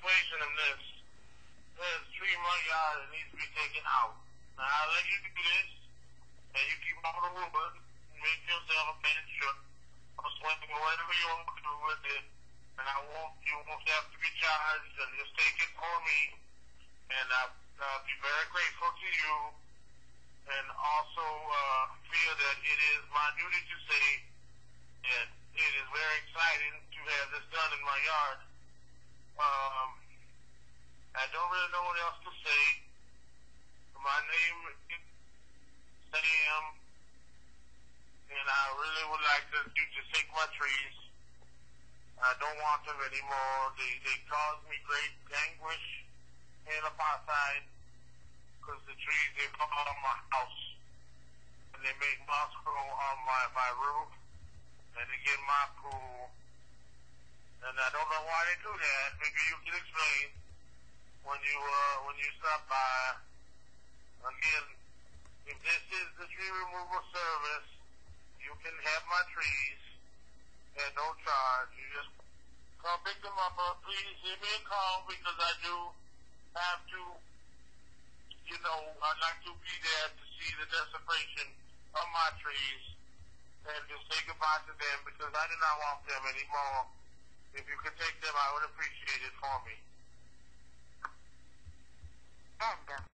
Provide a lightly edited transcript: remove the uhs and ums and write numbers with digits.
situation in this. There's a tree in my yard that needs to be taken out. Now, I'll let you do this, and you keep on the wood, and make yourself a bench or swing or whatever you want to do with it. And you won't have to be charged, and just take it for me. And I'll be very grateful to you, and also feel that it is my duty to say that it is very exciting to have this done in my yard. I don't really know what else to say. My name is Sam, and I really would like you to take my trees. I don't want them anymore. They cause me great anguish and apartheid because the trees, they fall on my house, and they make moss grow on my roof, and they get my pool. And I don't know why they do that. Maybe you can explain when you stop by. Again, if this is the tree removal service, you can have my trees at no charge. You just come pick them up. Please give me a call because I do have to, I'd like to be there to see the desecration of my trees and just say goodbye to them because I do not want them anymore. If you could take them, I would appreciate it for me. And